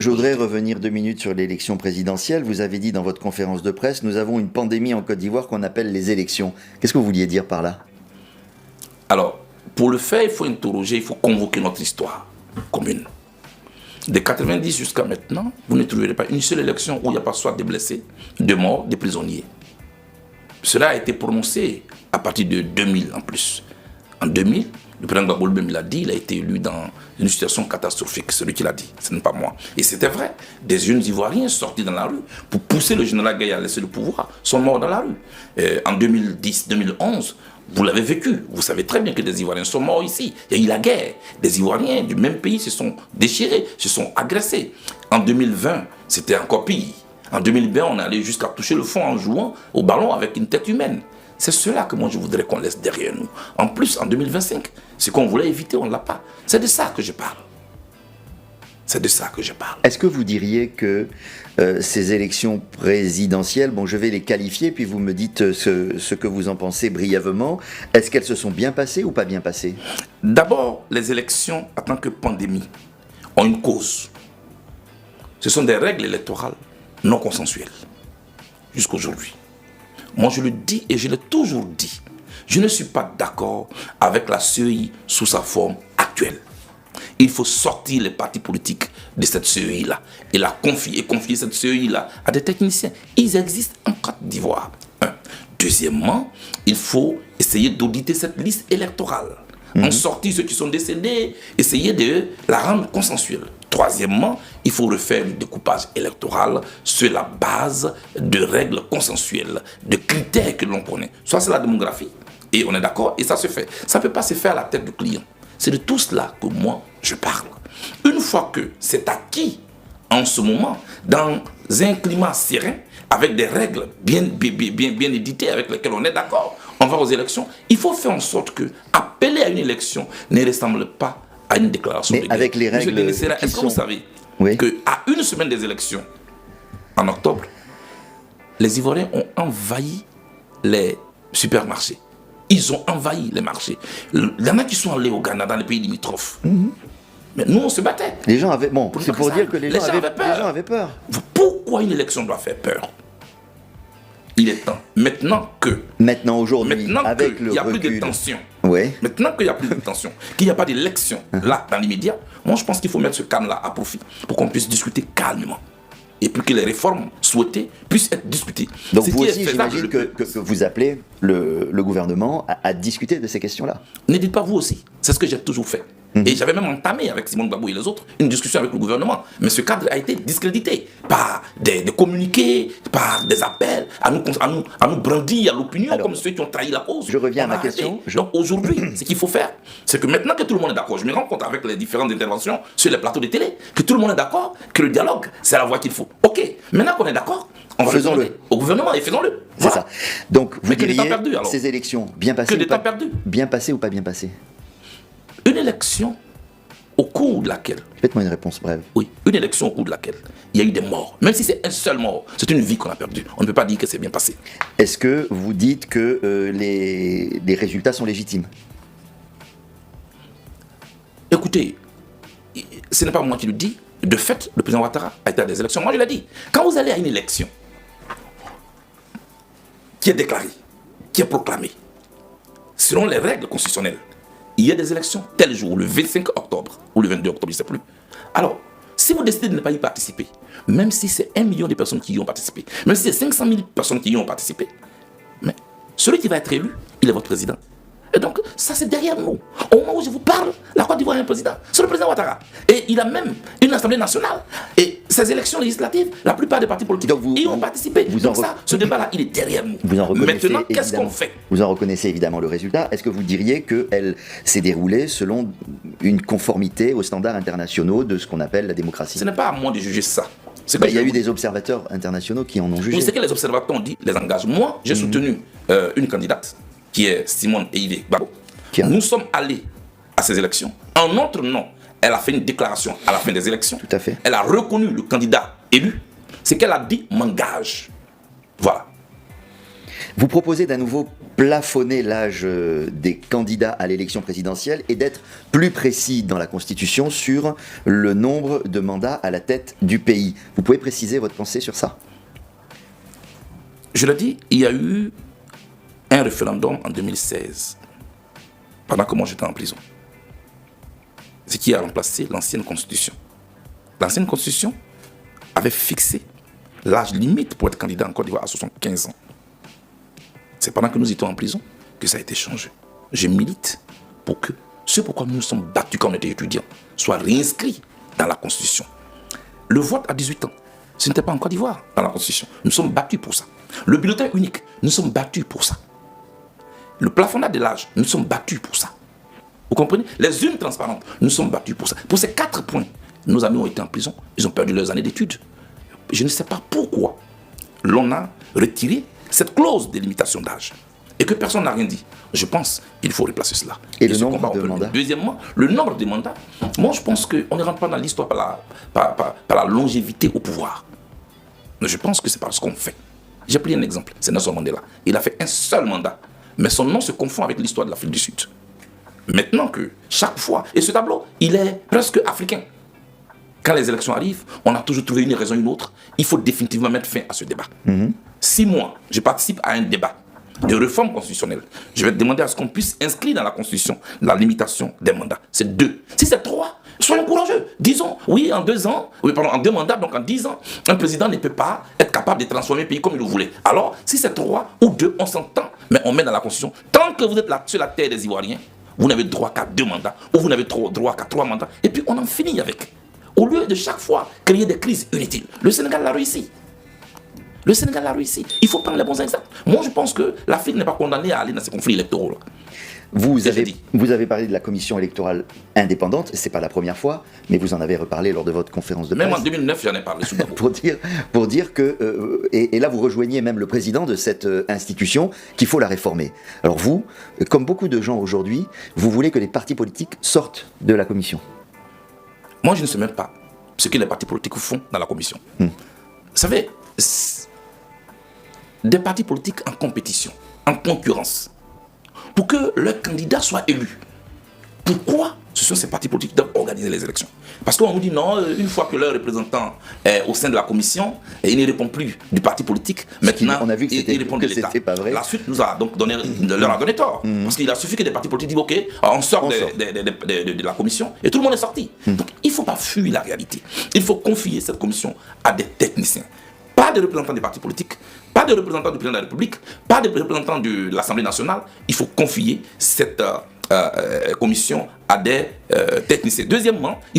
Je voudrais revenir 2 minutes sur l'élection présidentielle. Vous avez dit dans votre conférence de presse, nous avons une pandémie en Côte d'Ivoire qu'on appelle les élections. Qu'est-ce que vous vouliez dire par là? Alors, pour le faire, il faut interroger, il faut convoquer notre histoire commune. De 90 jusqu'à maintenant, vous ne trouverez pas une seule élection où il n'y a pas soit des blessés, des morts, des prisonniers. Cela a été prononcé à partir de 2000 en plus. En 2000, le président Gbagbo lui-même l'a dit, il a été élu dans une situation catastrophique, c'est lui qui l'a dit, ce n'est pas moi. Et c'était vrai, des jeunes Ivoiriens sortis dans la rue pour pousser le général Gaye à laisser le pouvoir, sont morts dans la rue. En 2010-2011, vous l'avez vécu, vous savez très bien que des Ivoiriens sont morts ici. Il y a eu la guerre, des Ivoiriens du même pays se sont déchirés, se sont agressés. En 2020, c'était encore pire. En 2020, on allait jusqu'à toucher le fond en jouant au ballon avec une tête humaine. C'est cela que moi je voudrais qu'on laisse derrière nous. En plus, en 2025, ce qu'on voulait éviter, on ne l'a pas. C'est de ça que je parle. C'est de ça que je parle. Est-ce que vous diriez que ces élections présidentielles, bon, je vais les qualifier, puis vous me dites ce que vous en pensez brièvement, est-ce qu'elles se sont bien passées ou pas bien passées? D'abord, les élections, en tant que pandémie, ont une cause. Ce sont des règles électorales non consensuelles, jusqu'aujourd'hui. Moi, je le dis et je l'ai toujours dit. Je ne suis pas d'accord avec la CEI sous sa forme actuelle. Il faut sortir les partis politiques de cette CEI-là et confier cette CEI-là à des techniciens. Ils existent en Côte d'Ivoire. Deuxièmement, il faut essayer d'auditer cette liste électorale. En sortir ceux qui sont décédés, essayer de la rendre consensuelle. Troisièmement, il faut refaire le découpage électoral sur la base de règles consensuelles, de critères que l'on connaît. Soit c'est la démographie, et on est d'accord, et ça se fait. Ça ne peut pas se faire à la tête du client. C'est de tout cela que moi, je parle. Une fois que c'est acquis en ce moment, dans un climat serein, avec des règles bien éditées, avec lesquelles on est d'accord, on va aux élections, il faut faire en sorte que appeler à une élection ne ressemble pas à une déclaration de guerre. Avec les règles est-ce que vous savez qu'à une semaine des élections, en octobre, les Ivoiriens ont envahi les supermarchés. Ils ont envahi les marchés. Il y en a qui sont allés au Ghana, dans les pays limitrophes. Mais nous, on se battait. Les gens avaient... Bon, c'est pour dire que les gens avaient peur. Pourquoi une élection doit faire peur? Il est temps. Maintenant, aujourd'hui, avec le recul... il n'y a plus de tension. Ouais. Maintenant qu'il n'y a plus de tension, qu'il n'y a pas d'élection là, dans l'immédiat, moi je pense qu'il faut mettre ce calme-là à profit pour qu'on puisse discuter calmement. Et puis que les réformes souhaitées puissent être discutées. Donc vous aussi, j'imagine que vous appelez le gouvernement à discuter de ces questions-là. Ne dites pas vous aussi. C'est ce que j'ai toujours fait. Et j'avais même entamé avec Simone Gbagbo et les autres une discussion avec le gouvernement. Mais ce cadre a été discrédité par des communiqués, par des appels, à nous brandir à l'opinion comme ceux qui ont trahi la cause. Je reviens à ma question. Donc aujourd'hui, ce qu'il faut faire, c'est que maintenant que tout le monde est d'accord, je me rends compte avec les différentes interventions sur les plateaux de télé, que tout le monde est d'accord, que le dialogue, c'est la voie qu'il faut. Ok, maintenant qu'on est d'accord, on va faisons-le au gouvernement et faisons-le. C'est ça. Donc vous diriez perdu, ces élections, bien passées bien passées ou pas bien passées? Une élection au cours de laquelle... Faites-moi une réponse brève. Oui, une élection au cours de laquelle il y a eu des morts. Même si c'est un seul mort, c'est une vie qu'on a perdue. On ne peut pas dire que c'est bien passé. Est-ce que vous dites que les résultats sont légitimes? Écoutez, ce n'est pas moi qui le dis. De fait, le président Ouattara a été à des élections. Moi, je l'ai dit. Quand vous allez à une élection qui est déclarée, qui est proclamée, selon les règles constitutionnelles, il y a des élections tel jour, le 25 octobre ou le 22 octobre, je ne sais plus. Alors, si vous décidez de ne pas y participer, même si c'est 1 million de personnes qui y ont participé, même si c'est 500 000 personnes qui y ont participé, mais celui qui va être élu, il est votre président. Et donc, ça c'est derrière nous. Au moment où je vous parle, la Côte d'Ivoire a un président. C'est le président Ouattara. Et il a même une assemblée nationale. Et ces élections législatives, la plupart des partis politiques y ont participé. Donc ça, ce débat-là, il est derrière nous. Maintenant, qu'est-ce qu'on fait? Vous en reconnaissez évidemment le résultat. Est-ce que vous diriez qu'elle s'est déroulée selon une conformité aux standards internationaux de ce qu'on appelle la démocratie? Ce n'est pas à moi de juger ça. Il y a eu des observateurs internationaux qui en ont jugé. Oui, c'est que les observateurs ont dit les engagent. Moi, j'ai soutenu une candidate qui est Simone Eïvé Gbagbo. Nous sommes allés à ces élections. En notre nom, elle a fait une déclaration à la fin des élections. Tout à fait. Elle a reconnu le candidat élu. Ce qu'elle a dit m'engage. Voilà. Vous proposez d'un nouveau plafonner l'âge des candidats à l'élection présidentielle et d'être plus précis dans la Constitution sur le nombre de mandats à la tête du pays. Vous pouvez préciser votre pensée sur ça? Je l'ai dit, il y a eu un référendum en 2016, pendant que moi j'étais en prison. Ce qui a remplacé l'ancienne Constitution. L'ancienne Constitution avait fixé l'âge limite pour être candidat en Côte d'Ivoire à 75 ans. C'est pendant que nous étions en prison que ça a été changé. Je milite pour que ce pourquoi nous nous sommes battus quand on était étudiants soit réinscrit dans la Constitution. Le vote à 18 ans, ce n'était pas en Côte d'Ivoire dans la Constitution. Nous sommes battus pour ça. Le bulletin unique, nous sommes battus pour ça. Le plafonnage de l'âge, nous sommes battus pour ça. Vous comprenez? Les urnes transparentes, nous sommes battus pour ça. Pour ces 4 points, nos amis ont été en prison, ils ont perdu leurs années d'études. Je ne sais pas pourquoi l'on a retiré cette clause de limitation d'âge et que personne n'a rien dit. Je pense qu'il faut replacer cela. Et le nombre de mandats? Deuxièmement, le nombre de mandats. Moi, je pense qu'on ne rentre pas dans l'histoire par la longévité au pouvoir. Mais je pense que c'est par ce qu'on fait. J'ai pris un exemple, c'est Nelson Mandela. Il a fait un seul mandat, mais son nom se confond avec l'histoire de l'Afrique du Sud. Maintenant que chaque fois, et ce tableau, il est presque africain. Quand les élections arrivent, on a toujours trouvé une raison ou une autre. Il faut définitivement mettre fin à ce débat. 6 mois, je participe à un débat de réforme constitutionnelle. Je vais demander à ce qu'on puisse inscrire dans la Constitution la limitation des mandats. C'est 2. Si c'est 3, soyons courageux. Disons, oui, en 2 ans, oui, pardon, en 2 mandats, donc en 10 ans, un président ne peut pas être capable de transformer le pays comme il le voulait. Alors, si c'est 3 ou 2, on s'entend, mais on met dans la Constitution. Tant que vous êtes là, sur la terre des Ivoiriens, vous n'avez droit qu'à 2 mandats, ou vous n'avez droit qu'à 3 mandats, et puis on en finit avec. Au lieu de chaque fois créer des crises inutiles. Le Sénégal l'a réussi. Le Sénégal l'a réussi. Il faut prendre les bons exemples. Moi, je pense que l'Afrique n'est pas condamnée à aller dans ces conflits électoraux. Vous avez parlé de la commission électorale indépendante, c'est pas la première fois, mais vous en avez reparlé lors de votre conférence de presse. Même en 2009, j'en ai parlé sous pour dire que, et là vous rejoignez même le président de cette institution, qu'il faut la réformer. Alors vous, comme beaucoup de gens aujourd'hui, vous voulez que les partis politiques sortent de la commission. Moi, je ne sais même pas ce que les partis politiques font dans la commission. Vous savez, des partis politiques en compétition, en concurrence, pour que leur candidat soit élu. Pourquoi ce sont ces partis politiques qui doivent organiser les élections? Parce qu'on nous dit non, une fois que leur représentant est au sein de la commission, et il ne répond plus du parti politique, maintenant on a vu que il répond de l'État. Pas vrai. La suite nous a donc leur a donné tort. Parce qu'il a suffi que des partis politiques disent ok, on sort de la commission et tout le monde est sorti. Donc il ne faut pas fuir la réalité. Il faut confier cette commission à des techniciens. Pas de représentants des partis politiques, pas de représentants du président de la République, pas de représentants de l'Assemblée nationale. Il faut confier cette commission à des techniciens. Deuxièmement, il faut